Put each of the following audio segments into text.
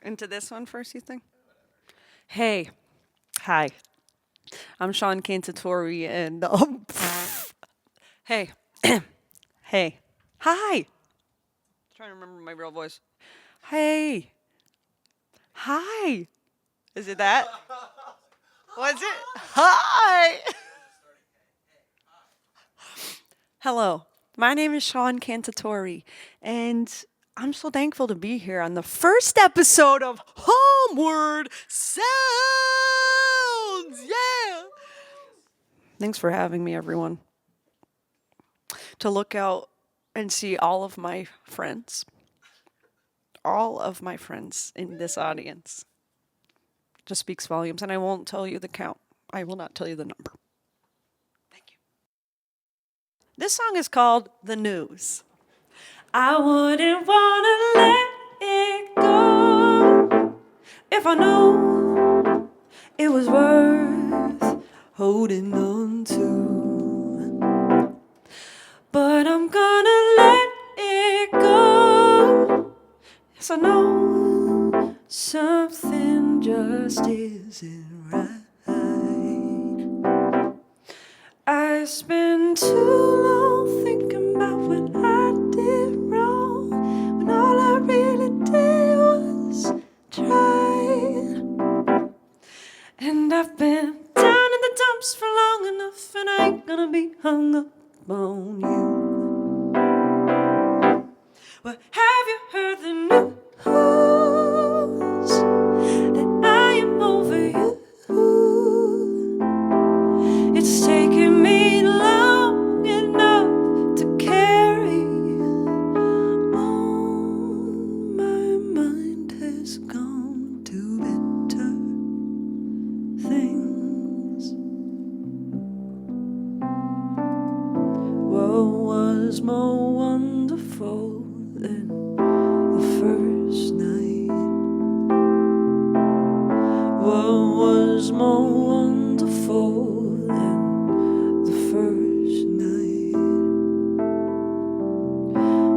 into this one first, you think? Hey, hi. I'm Seann Cantatore, and hey, hey, hi. Trying to remember my real voice. Hey, hi. Is it that? Was it? Hi. Hello. My name is Seann Cantatore, and I'm so thankful to be here on the first episode of Homeward Sounds. Yeah. Thanks for having me, everyone. To look out and see all of my friends in this audience, just speaks volumes. And I won't tell you the count. I will not tell you the number. Thank you. This song is called The News. I wouldn't want to let it go if I knew it was worth holding on to. But I'm gonna let it go. Yes, I know something just isn't right. I spent too long thinking about what I did wrong, when all I really did was try. And I've been down in the dumps for long enough, and I ain't gonna be hung up on you. Well, have you heard the news that I am over you? It's taken me long enough to carry on. My mind has gone to better things. What was more wonderful than the first night? What was more wonderful than the first night?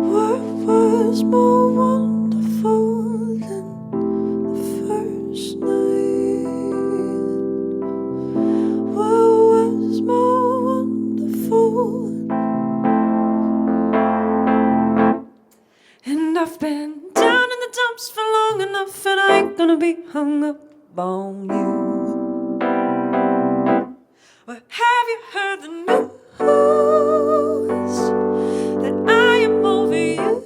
What was more wonderful than the first night? What was more wonderful? And I've been down in the dumps for long enough, and I ain't gonna be hung up on you. Well, have you heard the news that I am over you?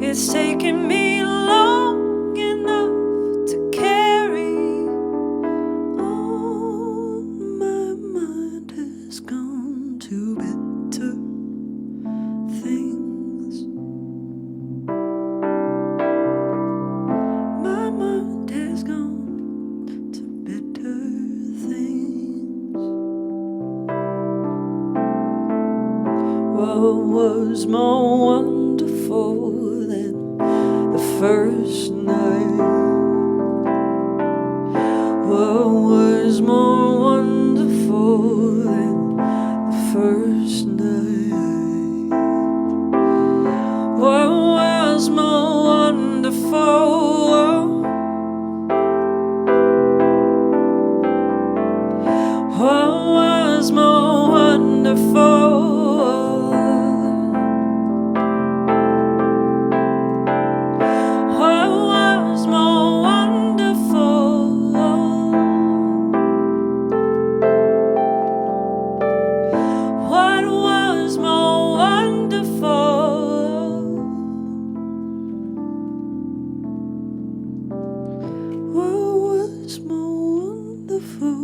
It's taken me long enough to carry on. My mind has gone to better things. My mind has gone to better things. What was more wonderful than the first night? What was more wonderful than the first night? What was more wonderful? What was more wonderful? What was more wonderful? What was more wonderful? What was more wonderful?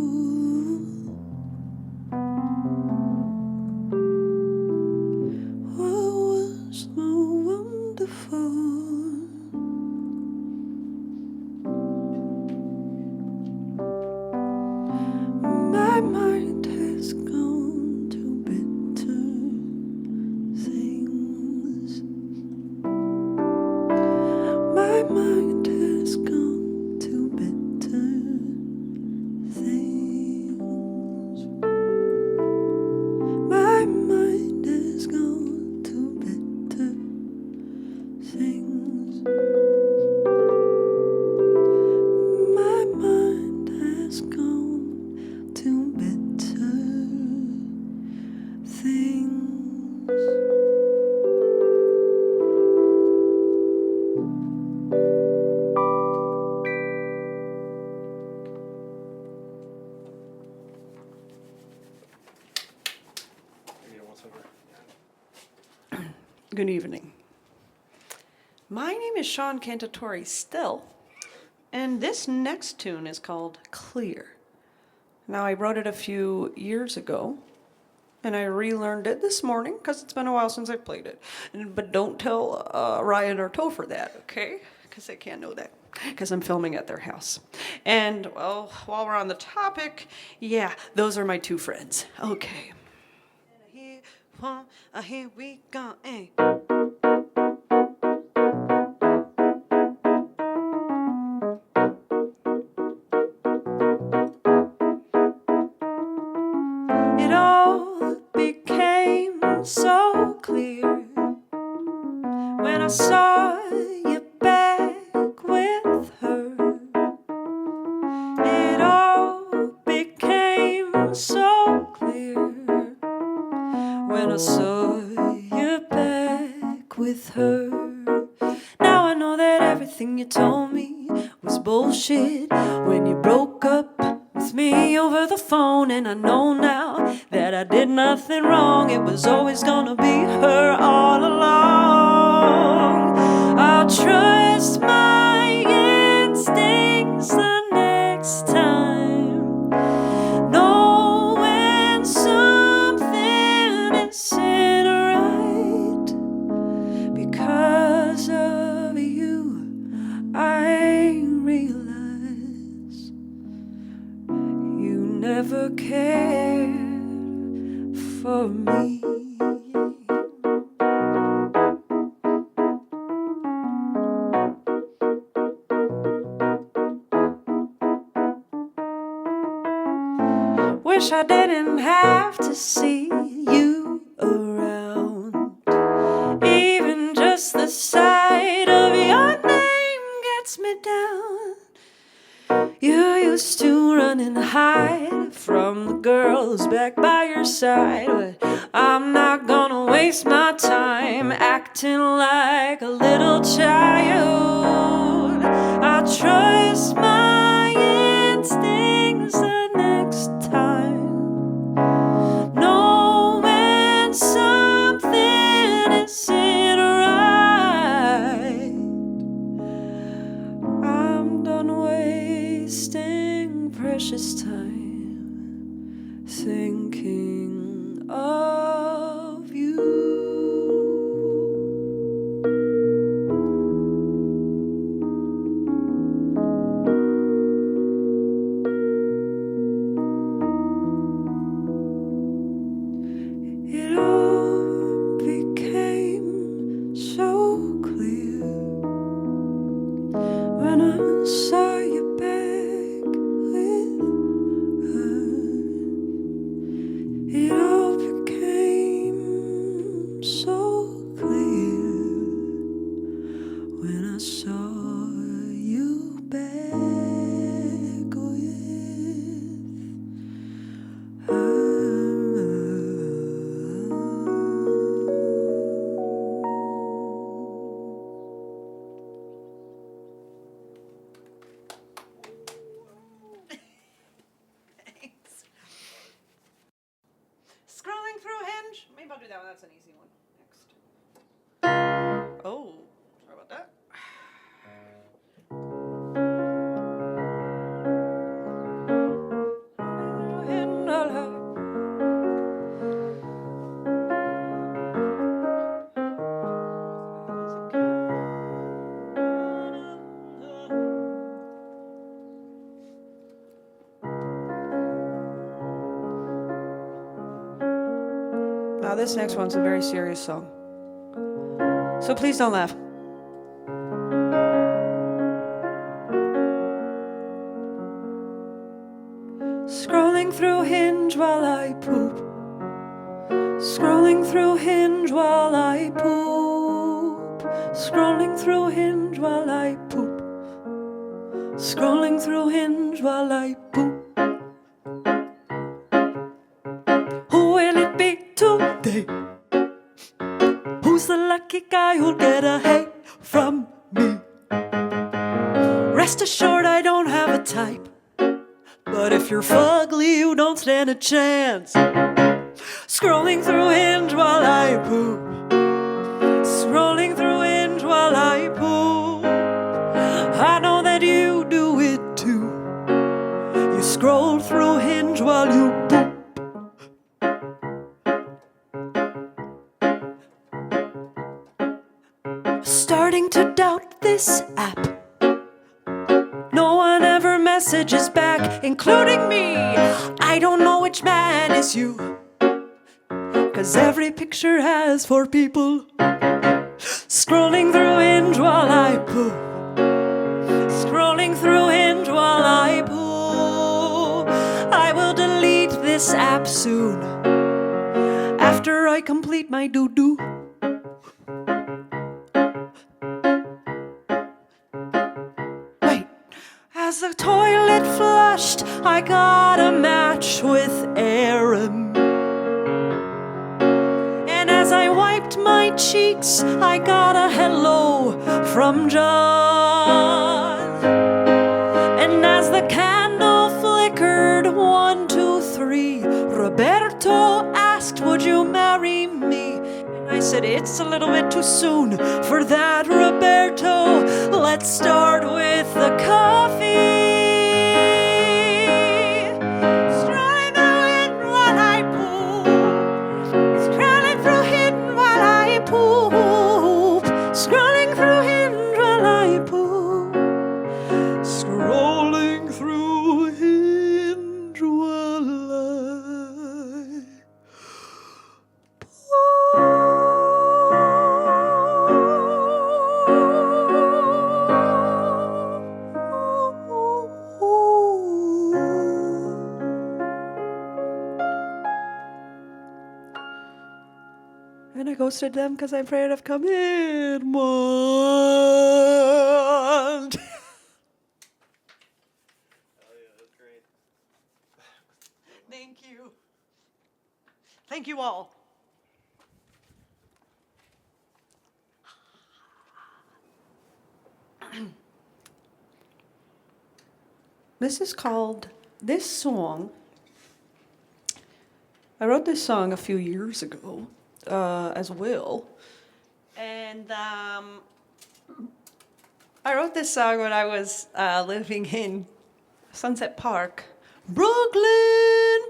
Good evening. My name is Seann Cantatore still, and this next tune is called Clear. Now, I wrote it a few years ago, and I relearned it this morning because it's been a while since I played it. But don't tell Ryan or Topher that, okay? Because they can't know that, because I'm filming at their house. And, well, while we're on the topic, yeah, those are my two friends. Okay. Here we go, eh. It all became so clear when I saw you back with her. It all became so clear when I saw you back with her. Now I know that everything you told me was bullshit when you broke up with me over the phone. And I know now that I did nothing wrong. It was always gonna be her all along. I'll trust my instincts the next time. Know when something isn't right. Because of you, I realize you never cared for me. Wish I didn't have to see you around. Even just the sight of your name gets me down. You used to run and hide from the girls back by your side. But I'm not gonna waste my time acting like a little child. I trust my instincts the next time. Know when something isn't right. I'm done wasting precious time thinking of you. It all became so clear when I saw you back with her. It all became so clear when I saw you back with her. Thanks. Scrolling through Hinge. Maybe I'll do that one. That's an easy one. Next. Oh, sorry about that. Now this next one's a very serious song, so please don't laugh. Scrolling through Hinge while I poop. Scrolling through Hinge while I poop. Scrolling through Hinge while I poop. Scrolling through Hinge while I poop. Who will it be today? Who's the lucky guy who'll get a hey from me? Rest assured I don't have a type, but if you're fugly you don't stand a chance. Scrolling through Hinge while I poop. while you poop. Starting to doubt this app. No one ever messages back, including me. I don't know which man is you, 'cause every picture has 4 people. Scrolling through Hinge while I poop. Scrolling through Hinge while I poop. I will delete this app soon, after I complete my doo-doo. Wait, as the toilet flushed, I got a match with Aaron. And as I wiped my cheeks, I got a hello from John. And as the candle flickered, 1, 2, 3, Roberto asked, would you marry me? And I said, it's a little bit too soon for that, Roberto. Let's start with the coffee. Strolling through it while I poop. Scrolling through Hinge while I poop. Scrolling through Hinge while I poop. Scrolling through Hinge while I And I ghosted them because I'm afraid of commitment. Thank you. Thank you all. This is called, this song, I wrote this song a few years ago as well. And I wrote this song when I was living in Sunset Park, Brooklyn.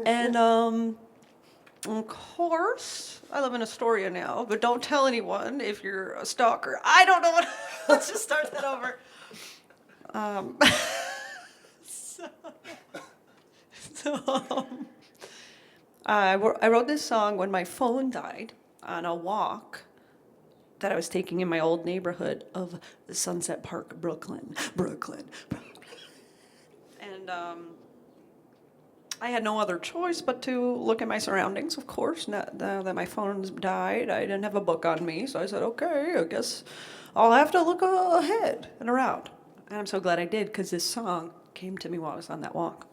And of course, I live in Astoria now, but don't tell anyone if you're a stalker. I don't know what, let's just start that over. I wrote this song when my phone died on a walk that I was taking in my old neighborhood of Sunset Park, Brooklyn. And I had no other choice but to look at my surroundings, of course. Now that my phone's died, I didn't have a book on me, so I said, okay, I guess I'll have to look ahead and around. And I'm so glad I did, because this song came to me while I was on that walk.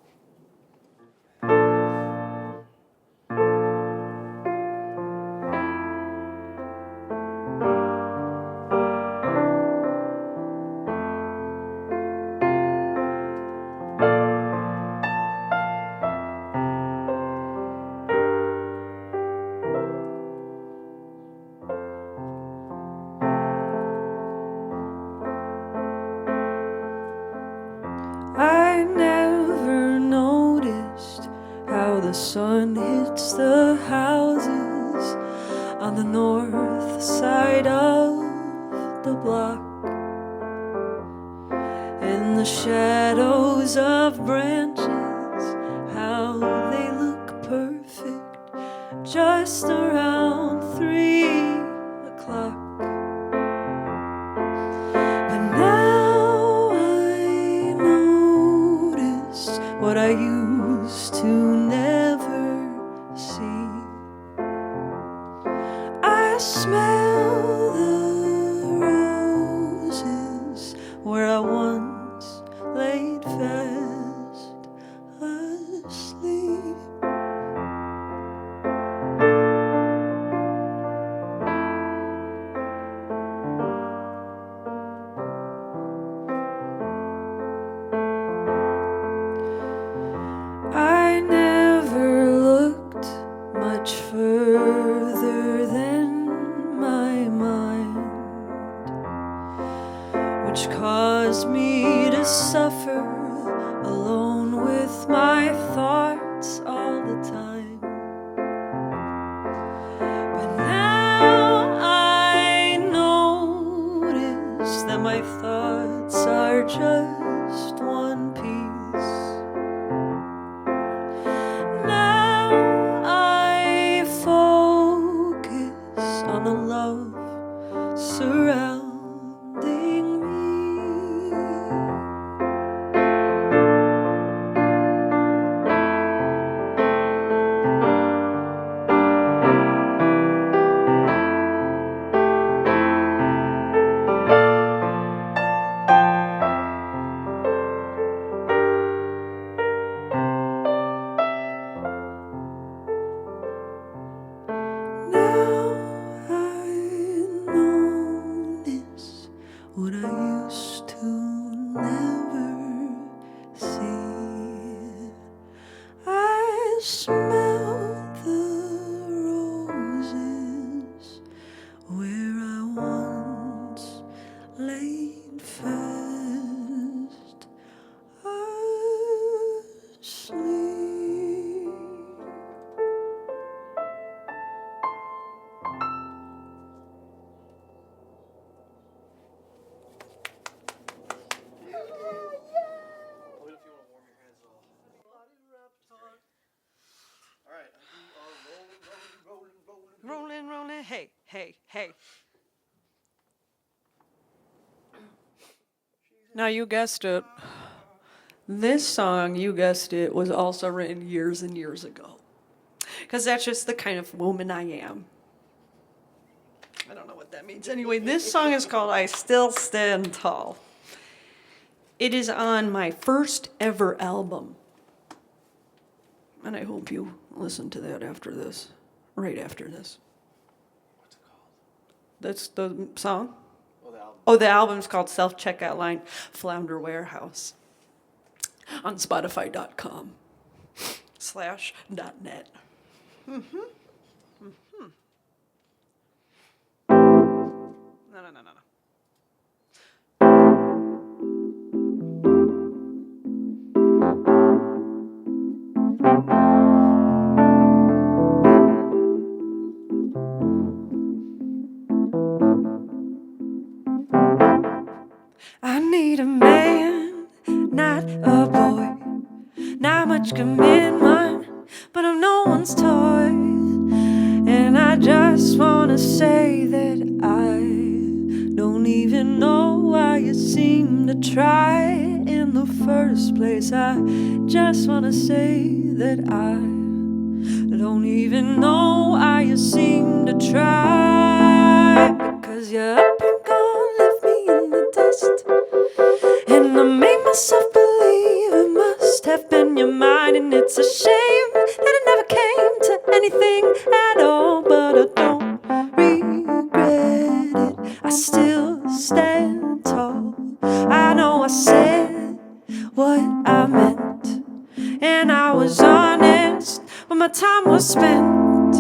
I never noticed how the sun hits the houses on the north side of the block, and the shadows of branches, how they look perfect just around 3 o'clock. But now I noticed what I used to never see. I smell the roses where I once laid fast asleep. smell the roses where I once laid fast asleep. Rolling, rolling, hey, hey, hey. Now you guessed it. This song, you guessed it, was also written years and years ago. Because that's just the kind of woman I am. I don't know what that means. Anyway, this song is called I Still Stand Tall. It is on my first ever album. And I hope you listen to that after this, right after this. What's it called? That's the song? Oh, the album. Oh, the album's called Self-Checkout Line, Flounder Warehouse. On Spotify.com/.net. No. I need a man, not a boy. Not much commitment, but I'm no one's toy. And I just wanna say that I don't even know why you seem to try in the first place. I just wanna say that I don't even know why you seem to try. Because you're up and gone, left me in the dust. And I made myself believe it must have been your mind. And it's a shame that it never came to anything at all. But I don't regret it, I still stand tall. I know I said what I meant, and I was honest when my time was spent.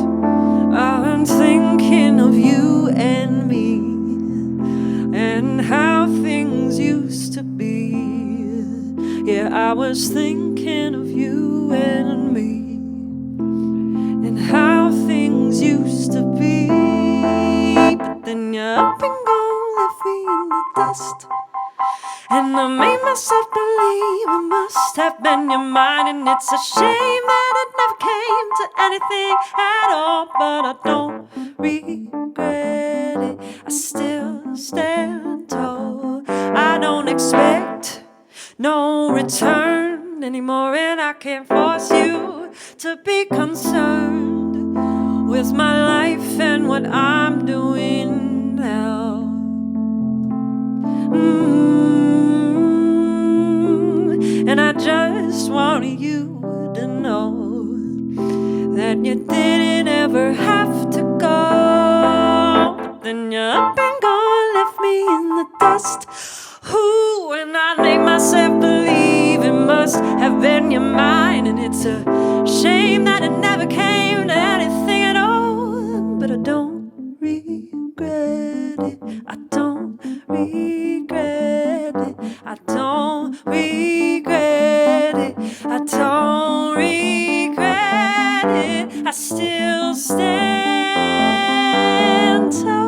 I'm thinking of you and me, and how things used to be. Yeah, I was thinking of you and me, and how things used to be. But then you're up and gone, left me in the dust. And I made myself believe it must have been your mind. And it's a shame that it never came to anything at all. But I don't regret it, I still stand tall. I don't expect no return anymore, and I can't force you to be concerned with my life and what I'm doing now. And I just want you to know that you didn't ever have to go. But then you're up and gone, left me in the dust. Ooh, and I made myself believe it must have been your mind. And it's a shame that it never came to anything at all. But I don't regret it, I don't regret it, I don't regret it, I don't regret it, I still stand tall.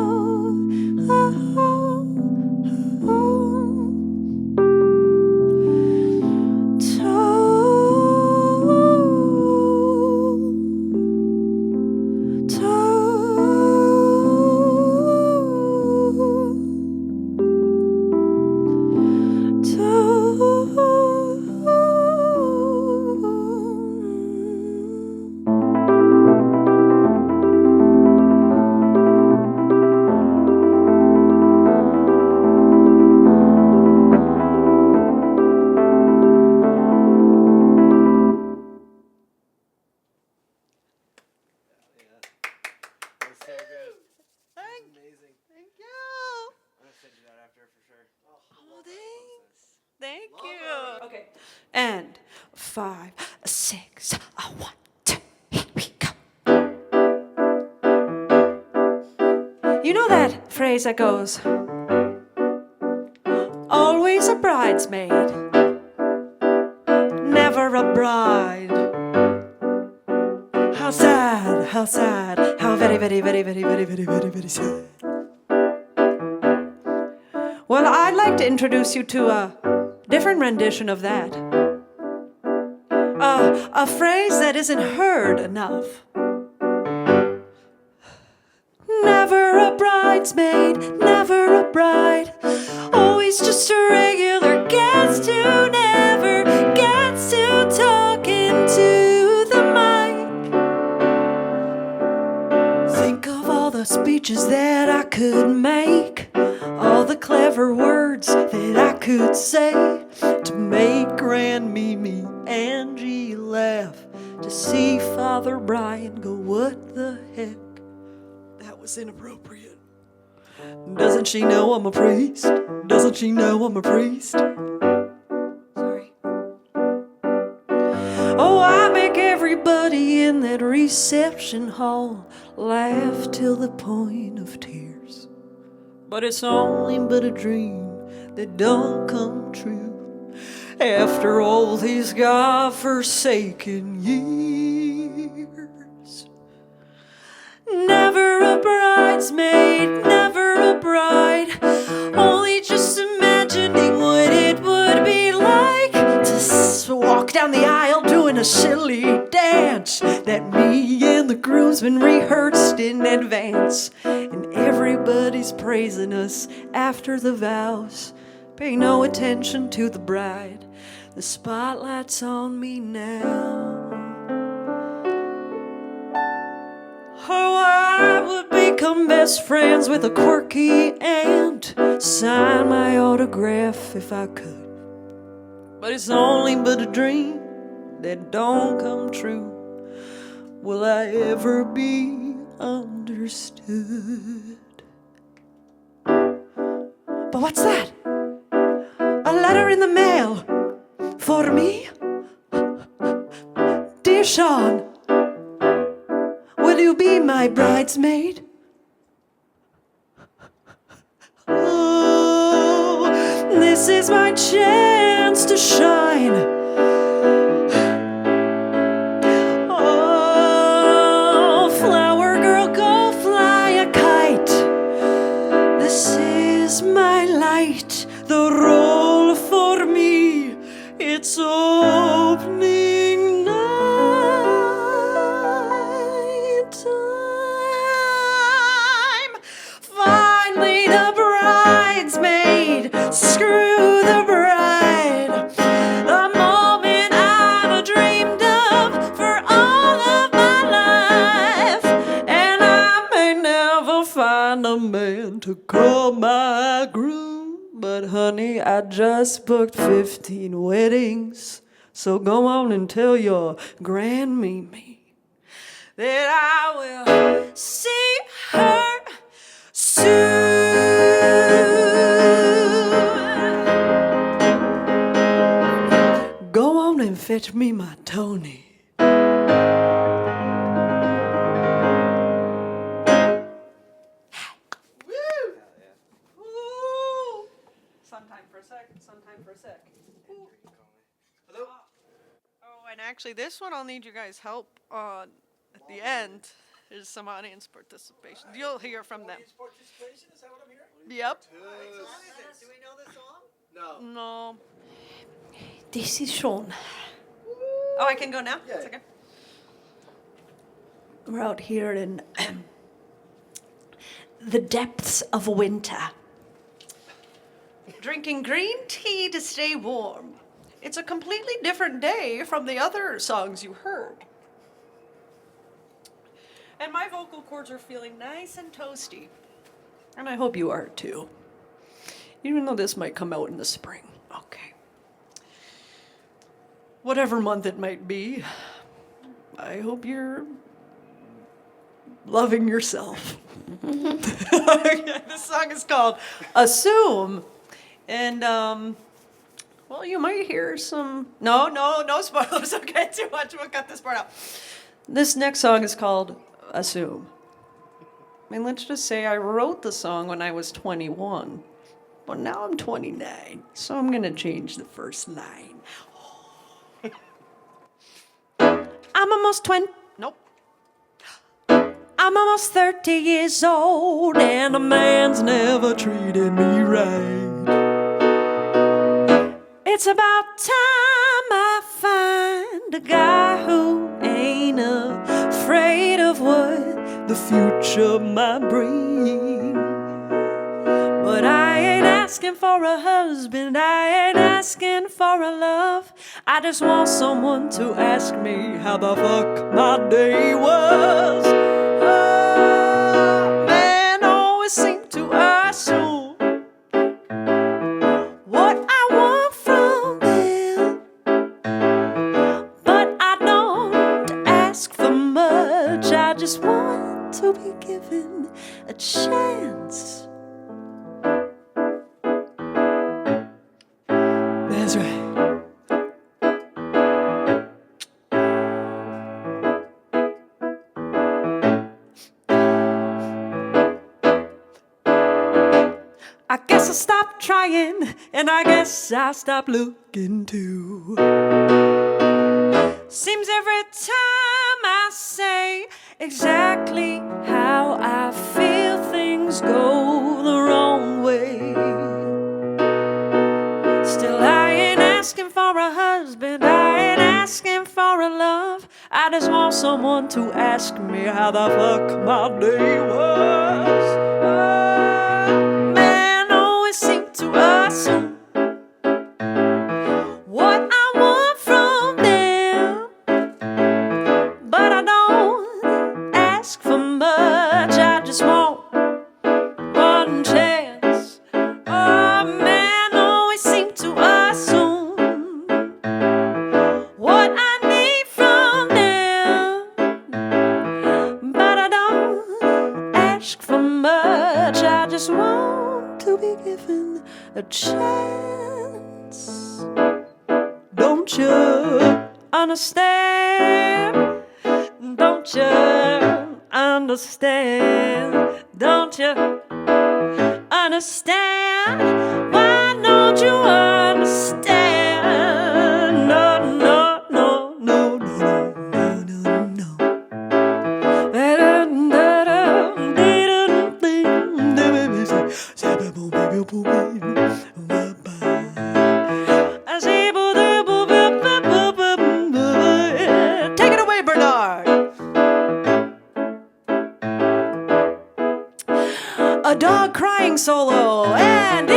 Thank you. Okay. And 5, 6, 1, 2. phrase that goes, always a bridesmaid, never a bride. How sad, how very, very, very, very, very, very, very, very sad. Well, I'd like to introduce you to a different rendition of that. A phrase that isn't heard enough. Never a bridesmaid, never a bride, always just a regular guest who never gets to talk into the mic. Think of all the speeches that I could make, all the clever words that I could say to make Grand Mimi Angie laugh, to see Father Brian go, what the heck? That was inappropriate. Doesn't she know I'm a priest? Doesn't she know I'm a priest? Sorry. Oh, I make everybody in that reception hall laugh till the point of tears. But it's only but a dream that don't come true after all these God-forsaken years. Never a bridesmaid, never a bride, only just imagining what it would be like to walk down the aisle doing a silly dance that me and the groomsmen rehearsed in advance. And everybody's praising us after the vows. Pay no attention to the bride, the spotlight's on me now. Oh, I would become best friends with a quirky aunt, sign my autograph if I could. But it's only but a dream that don't come true. Will I ever be understood? But what's that? A letter in the mail for me? Dear Seann, will you be my bridesmaid? Oh, this is my chance to shine. Oh, flower girl, go fly a kite. This is my light, the role for me. It's opening night time. Finally the bridesmaid, screw the bride. The moment I've dreamed of for all of my life. And I may never find a man to call my groom, but honey, I just booked 15 weddings. So go on and tell your Grand Mimi that I will see her soon. Go on and fetch me my Tony. Woo! Sometime for a sec, sometime for a sec. Hello? Oh, and actually, this one I'll need you guys' help on at the end. There's some audience participation. You'll hear from them. Audience participation? Is that what I'm hearing? Yep. Do we know this song? No. No. This is Seann. Oh, I can go now? Yeah. It's okay. We're out here in the depths of winter, drinking green tea to stay warm. It's a completely different day from the other songs you heard. And my vocal cords are feeling nice and toasty. And I hope you are too. Even though this might come out in the spring. Okay. Whatever month it might be, I hope you're loving yourself. This song is called Assume. And, well, you might hear some... No spoilers. Don't get too much. We'll cut this part out. This next song is called Assume. mean, let's just say I wrote the song when I was 21, but now I'm 29, so I'm gonna change the first line. I'm almost 20. Nope. I'm almost 30 years old, and a man's never treated me right. It's about time I find a guy who ain't afraid of what the future might bring. But I ain't asking for a husband, I ain't asking for a love. I just want someone to ask me how the fuck my day was. Men always seem to assume what I want from them, but I don't ask for much. I just want to be given a chance. That's right. I guess I stopped trying, and I guess I stopped looking too. Seems every time I say exactly how I feel, things go the wrong way. Still, I ain't asking for a husband, I ain't asking for a love. I just want someone to ask me how the fuck my day was. Men always seem to assume what I want from them, but I don't ask for much. I just want one chance. Oh, men always seem to assume what I need from them, but I don't ask for much. I just want to be given a chance. Don't you understand? Don't you understand? Don't you understand? Why don't you understand? No, no, no, no, no, no, no, no. Take it away, Bernard. A dog crying solo and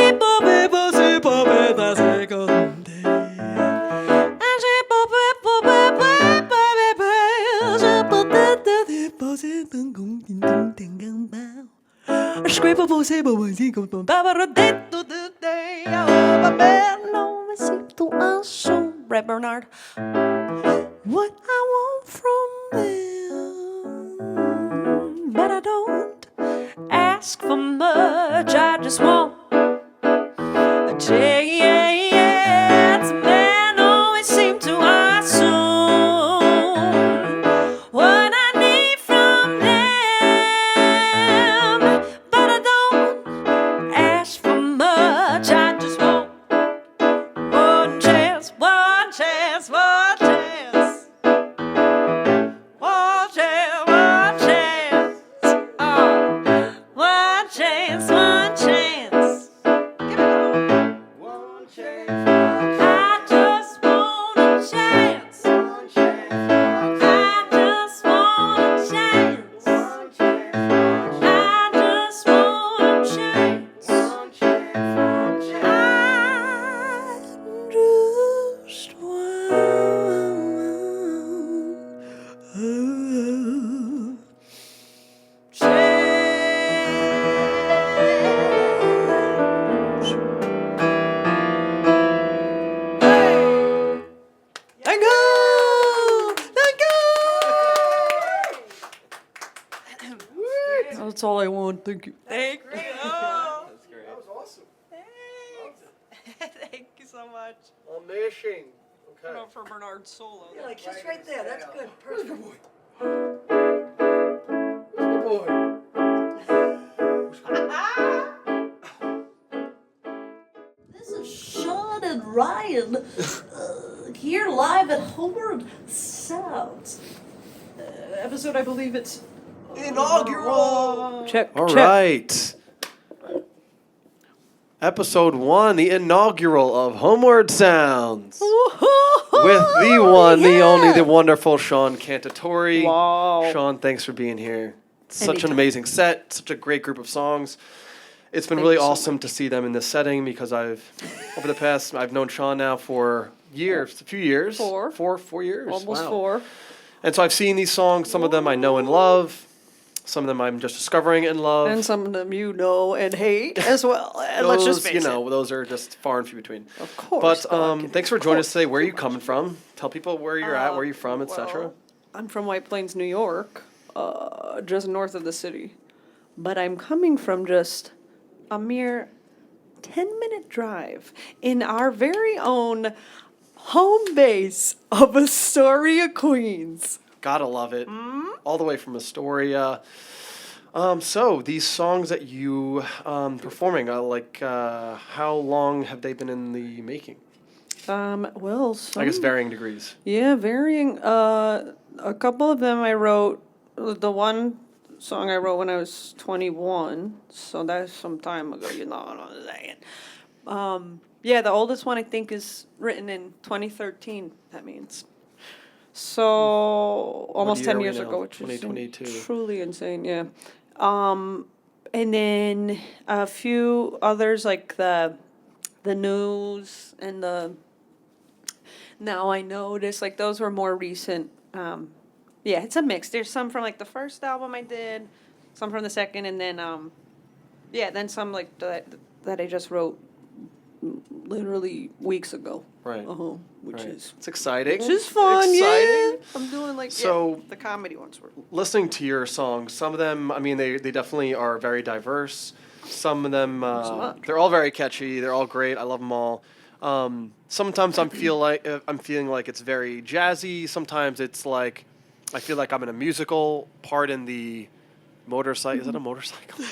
Right, Bernard? What I want from them, but I don't ask for much. I just want a chance. Men always seem to assume what I need from them, but I don't ask for much. I just want one chance, one chance, one chance, one chance, one chance. Oh, one chance, one chance. Give it all. One chance. I just want a chance. One chance. I just want a chance. One chance. I just want a chance. One chance. One chance. I just want a chance. Hey! Thank you! Thank you! That's all I want. Thank you. Thank you. That's great. That was awesome. Thanks. Thank you so much. Amazing. Okay. Go for Bernard's solo. Yeah, like just right there. That's good. Where's Perfect. the boy? Where's the boy? Ryan here live at Homeward Sounds. Episode, I believe it's Inaugural. Check. All check. right. Episode 1, the inaugural of Homeward Sounds. With the one, the only, the wonderful Seann Cantatore. Wow. Seann, thanks for being here. Such Anytime. an amazing set, such a great group of songs. It's been Thank really you so awesome to see them in this setting because I've known Seann now for years, a few years. Four. 4 years. Almost Wow. 4. And so I've seen these songs. Some of them I know and love. Some of them I'm just discovering and love. And some of them you know and hate as well. And let's just face those are just far and few between. Of course. But thanks for joining us today. Where are you coming from? Tell people where you're at, where you're from, etc. Well, I'm from White Plains, New York, just north of the city. But I'm coming from just a mere 10-minute drive in our very own home base of Astoria, Queens. Gotta love it. Mm-hmm. All the way from Astoria. So these songs that you performing, how long have they been in the making? Well, I guess varying degrees. Yeah, varying. A couple of them I wrote. The one song I wrote when I was 21, so that's some time ago. You know what I'm saying? Yeah, the oldest one I think is written in 2013. That means. So almost year 10 are we years now? ago, which is 2022. truly insane. Yeah. And then a few others like the news and the Now I Notice, like those were more recent. Yeah, it's a mix. There's some from like the first album I did, some from the second, and then then some like that I just wrote literally weeks ago. Right. Which Right. is It's exciting. fun. Exciting. Yeah, I'm doing like So- the comedy ones were. Listening to your songs, some of them, I mean, they definitely are very diverse. Some of them, much. they're all very catchy. They're all great. I love them all. Sometimes I'm feeling like it's very jazzy. Sometimes it's like I feel like I'm in a musical part in the motorcycle. Is that a motorcycle?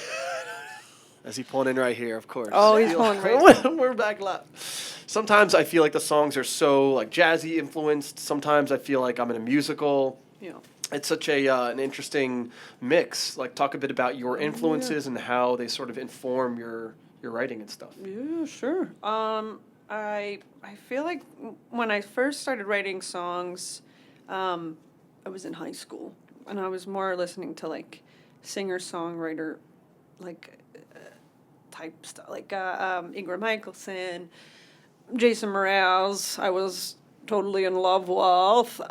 Is he pulling in right here? Of course. Oh, he's pulling right. We're back left. Sometimes I feel like the songs are so like jazzy influenced. Sometimes I feel like I'm in a musical. Yeah. It's such an interesting mix. Like, talk a bit about your influences and how they sort of inform your writing and stuff. Yeah, sure. I feel like when I first started writing songs, I was in high school, and I was more listening to like singer-songwriter, like type stuff, like Ingrid Michaelson, Jason Mraz. I was totally in love with.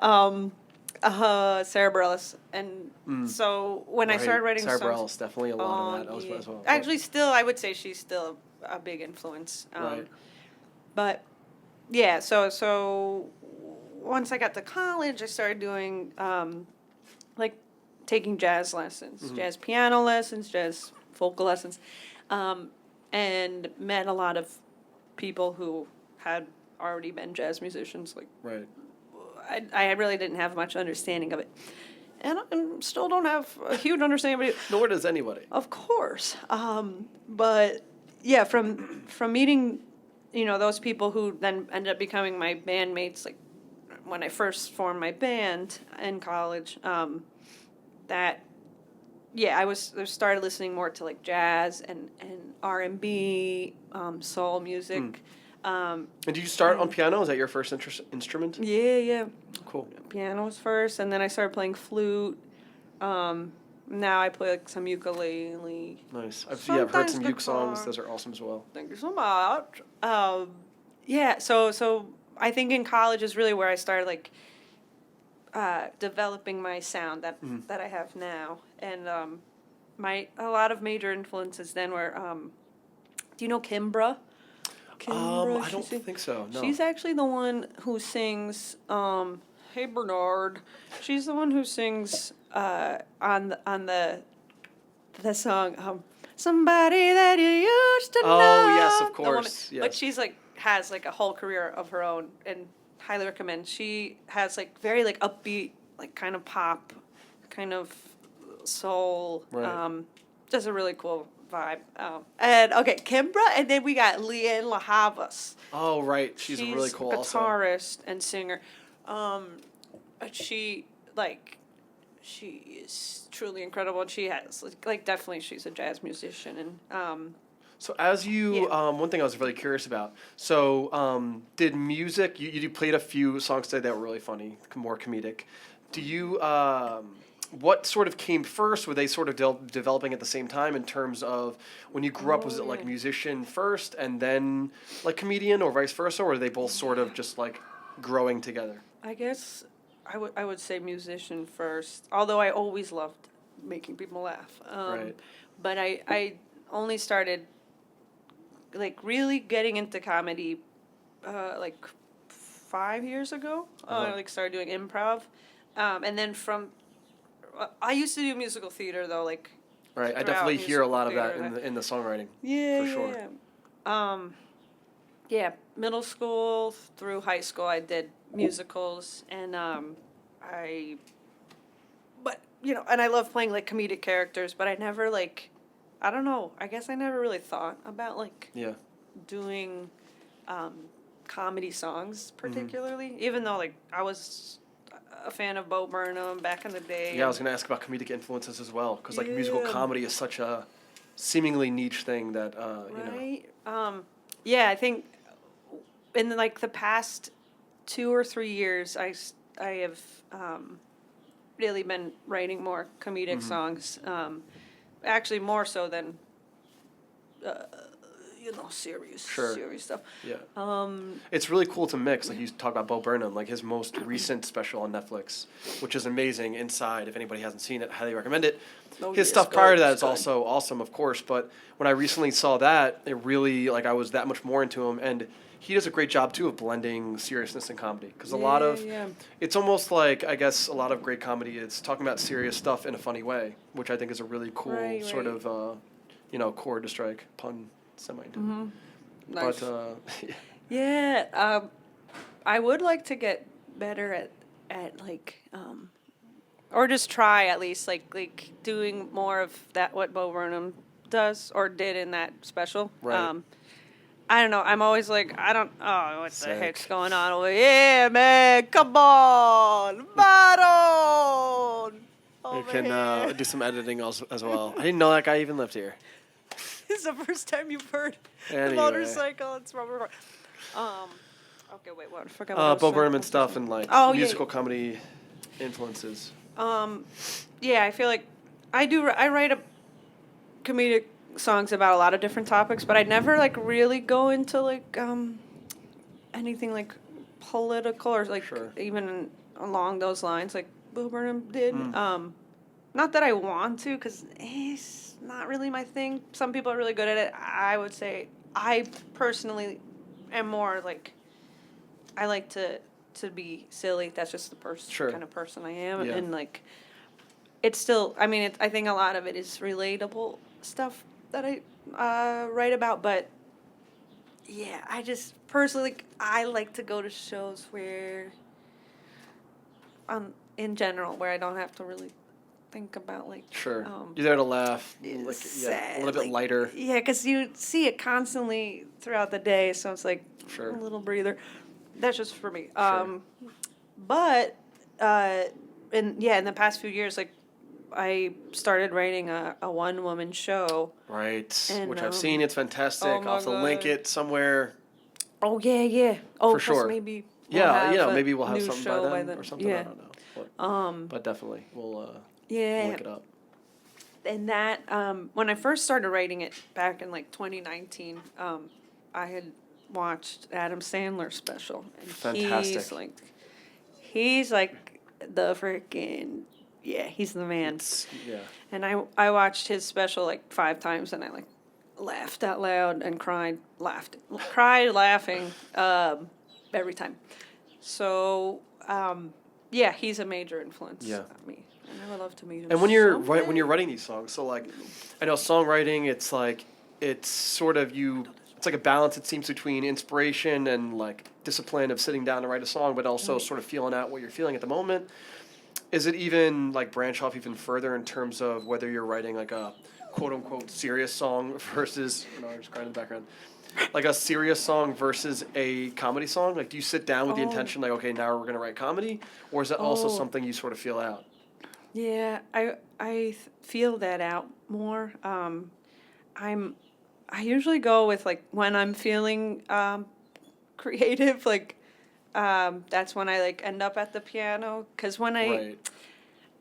Sarah Bareilles, and so when I started writing Sarah songs, Bareilles, definitely a lot of that yeah. as well. Actually, still, I would say she's still a big influence. Right. But yeah, so once I got to college, I started doing like taking jazz lessons, jazz piano lessons, jazz vocal lessons, and met a lot of people who had already been jazz musicians. Like Right. I really didn't have much understanding of it. And I still don't have a huge understanding of it. Nor does anybody. Of course. But yeah, from meeting, those people who then ended up becoming my bandmates, like when I first formed my band in college, I started listening more to like jazz and R&B, soul music. And did you start on piano? Is that your first instrument? Yeah. Cool. Piano was first, and then I started playing flute. Now I play like some ukulele. Nice. I've heard Sometimes some uke songs. guitar. Those are awesome as well. Thank you so much. So I think in college is really where I started like developing my sound that I have now, and a lot of major influences then were. Do you know Kimbra? I don't think so. No. She's actually the one who sings. Hey Bernard, she's the one who sings on the song Somebody That You Used to Know. Oh, yes, of The woman- course, yes. But she's like has like a whole career of her own, and highly recommend. She has like very like upbeat, like kind of pop, kind of soul. Right. Does a really cool vibe. And okay, Kimbra, and then we got Leanne LaHavas. Oh, right. She's really cool a also. guitarist and singer. She is truly incredible, and she has like definitely she's a jazz musician, and So as you, Yeah. one thing I was really curious about. So did music? You played a few songs today that were really funny, more comedic. Do you? What sort of came first? Were they sort of developing at the same time in terms of when you grew up? Was it like yeah. musician first and then like comedian, or vice versa, or were they both sort of just like growing together? I guess I would say musician first. Although I always loved making people laugh. Right. But I only started like really getting into comedy like 5 years ago. I Uh-huh. like started doing improv, and then from I used to do musical theater though, like Right. I throughout definitely hear a musical lot of that theater. in the songwriting. Yeah, for sure. yeah. Yeah, middle school through high school, I did musicals, and but and I love playing like comedic characters, but I never like, I don't know, I guess I never really thought about like Yeah. doing comedy songs Mm-hmm. particularly, even though like I was a fan of Bo Burnham back in the day. Yeah, I was going to ask about comedic influences as well, because like musical Yeah. comedy is such a seemingly niche thing that you know. Right. Yeah, I think in like the past 2 or 3 years, I have really been writing more comedic Mm-hmm. songs. Actually, more so than serious Sure. serious stuff. Yeah. It's really cool to mix. Like you talk about Bo Burnham, like his most recent special on Netflix, which is amazing. Inside, if anybody hasn't seen it, I highly recommend it. Oh, His yes, stuff prior to good, that is good. also awesome, of course. But when I recently saw that, it really like I was that much more into him, and he does a great job too of blending seriousness and comedy. Because a lot of Yeah. it's almost like I guess a lot of great comedy is talking about serious stuff in a funny way, which I think is a really cool Right, sort right. of chord to strike, pun semi. Nice. But Yeah, I would like to get better at like or just try at least like doing more of that what Bo Burnham does or did in that special. Right. I don't know. I'm always like, I don't. Oh, what the Sick. heck's going on over here, man? Come on, Baron. you Over can here. do some editing as well. I didn't know that guy even lived here. This is the first time you've heard Anyway. the motorcycle. It's Robert. Okay, wait, what? I forgot what I was Bo saying. Burnham and stuff and like Oh, yeah. musical comedy influences. Yeah, I feel like I write comedic songs about a lot of different topics, but I never like really go into like anything like political or like Sure. even along those lines like Bo Burnham did. Not that I want to, because it's not really my thing. Some people are really good at it. I would say I personally am more like I like to be silly. That's just the Sure. kind of person I am, Yeah. and like it's still. I mean, I think a lot of it is relatable stuff that I write about, but yeah, I just personally I like to go to shows where, in general, where I don't have to really think about like Sure. um, You're there to laugh, like, a sad, little bit like- lighter. Yeah, because you see it constantly throughout the day, so it's like Sure. a little breather. That's just for me. Sure. But in the past few years, like I started writing a one woman show. Right. And, Which I've seen. It's fantastic. oh my I'll have to link God. it somewhere. Oh yeah. Oh, For plus sure. maybe. Maybe we'll have new something show by then or something. Yeah. I don't know. But definitely, we'll Yeah. link it up. And that when I first started writing it back in like 2019, I had watched Adam Sandler's special, and Fantastic. he's like the freaking he's the man. Yeah. And I watched his special like 5 times, and I like laughed out loud and cried laughing every time. So he's a major influence Yeah. on me. And I would love to meet him. And when you're someday. when you're writing these songs, so like, I know songwriting, it's like it's sort of it's like a balance it seems between inspiration and like discipline of sitting down to write a song, but also sort of feeling out what you're feeling at the moment. Is it even like branch off even further in terms of whether you're writing like a quote unquote serious song versus no, I'm just crying in the background. Like a serious song versus a comedy song? Like, do you sit down with the intention, like, okay, now we're gonna write comedy, or is that also something you sort of feel out? Yeah, I feel that out more. I usually go with like when I'm feeling creative, like that's when I like end up at the piano. Cause when Right.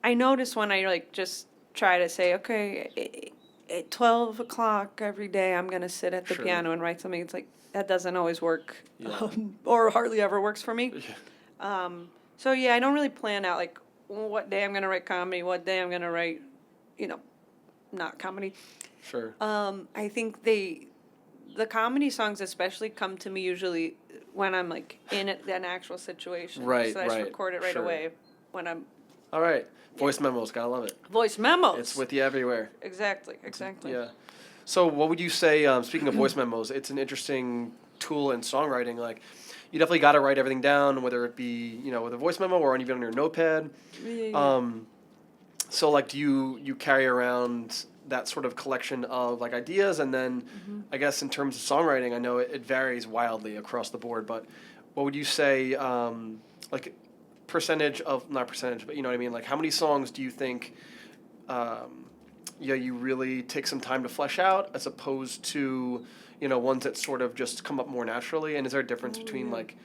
I notice when I like just try to say, okay, at 12 o'clock every day, I'm gonna sit at the Sure. piano and write something. It's like that doesn't always work, Yeah. or hardly ever works for me. Yeah. So yeah, I don't really plan out like what day I'm gonna write comedy, what day I'm gonna write, not comedy. Sure. I think the comedy songs especially come to me usually when I'm like in an actual situation. Right, So I just right, record it right sure. away when I'm All right. Voice memos, gotta love it. voice memos. It's with you everywhere. Exactly. Yeah. So what would you say, speaking of voice memos, it's an interesting tool in songwriting. Like, you definitely got to write everything down, whether it be, with a voice memo or even on your notepad. Yeah. So, like, do you carry around that sort of collection of, like, ideas? And then, I guess in terms of songwriting, I know it varies wildly across the board, but what would you say, like, percentage of, not percentage, but you know what I mean? Like, how many songs do you think, you really take some time to flesh out as opposed to, ones that sort of just come up more naturally? And is there a difference between like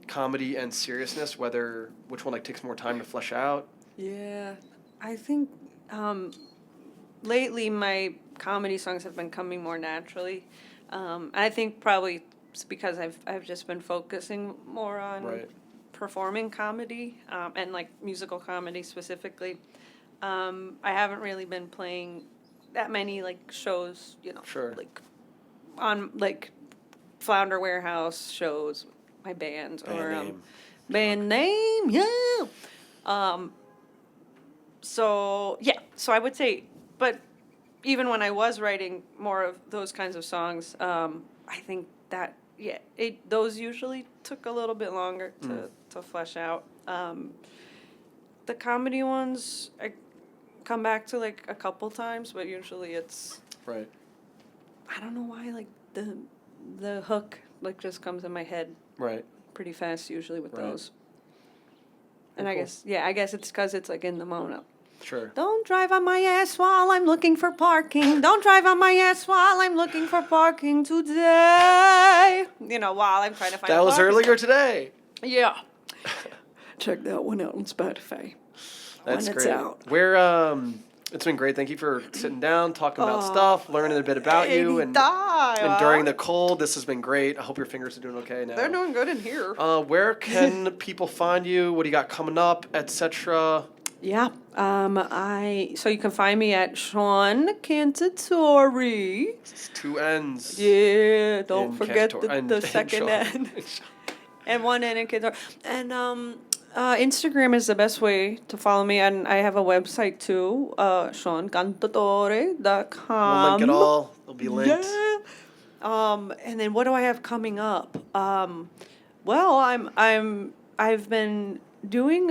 comedy and seriousness, which one like takes more time to flesh out? Yeah, I think lately my comedy songs have been coming more naturally. I think probably it's because I've just been focusing more on Right. performing comedy and like musical comedy specifically. I haven't really been playing that many like shows, Sure. like on like Flounder Warehouse shows, my band Band or name. band name, yeah. So I would say, but even when I was writing more of those kinds of songs, I think that those usually took a little bit longer to flesh out. The comedy ones I come back to like a couple times, but usually it's Right. I don't know why like the hook like just comes in my head Right. pretty fast usually with Right. those. And Cool. I guess it's because it's like in the moment. Sure. Don't drive on my ass while I'm looking for parking. Don't drive on my ass while I'm looking for parking today. While I'm trying to find That a was parking earlier spot. today. Yeah. Check that one out on Spotify. That's when it's great. out. It's been great. Thank you for sitting down, talking about stuff, learning a bit about you, and Anytime. during the cold. This has been great. I hope your fingers are doing okay now. They're doing good in here. Where can people find you? What do you got coming up, etc.? Yeah. So you can find me at Seann Cantatore. It's 2 N's. Yeah, don't in forget Cantatore. the And second Sean. N. And one N in Cantatore. And Instagram is the best way to follow me, and I have a website too, SeannCantatore.com. We'll link it all. It'll be linked. Yeah. And then what do I have coming up? Well, I've been doing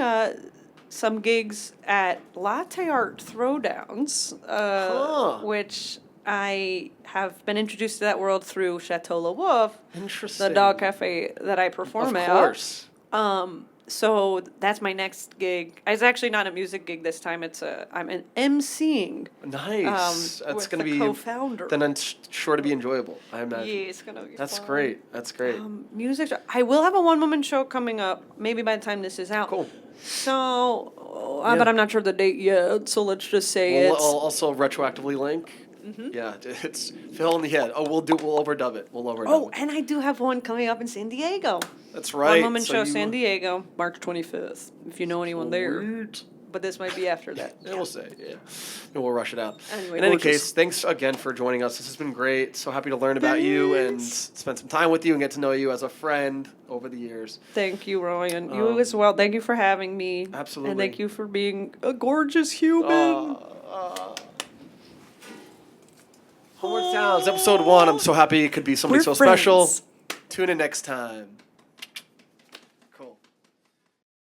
some gigs at Latte Art Throwdowns, which I have been introduced to that world through Chateau Le Wolf, Interesting. the dog cafe that I perform Of at. course. So that's my next gig. It's actually not a music gig this time. I'm an emceeing. Nice. That's with going to the be co-founder. then it's sure to be enjoyable, I imagine. Yeah, it's gonna be That's fun. great. That's great. Music. I will have a one-woman show coming up. Maybe by the time this is out. Cool. So, Yeah. but I'm not sure the date yet. So let's just say We'll it's. also retroactively link. Yeah, it's fill in the head. Oh, we'll overdub it. We'll overdub Oh, it. and I do have one coming up in San Diego. That's right. One-woman So show, you- San Diego, March 25th. If you know anyone there. Sweet. But this might be after that. Yeah, we'll say, yeah. And we'll rush it out. Anyway, In any we'll case, just- thanks again for joining us. This has been great. So happy to learn about you and Thanks. spend some time with you and get to know you as a friend over the years. Thank you, Ryan. You as well. Thank you for having me. Absolutely. And thank you for being a gorgeous human. Homeward Sounds, episode 1. I'm so happy it could be somebody We're so special. friends. Tune in next time.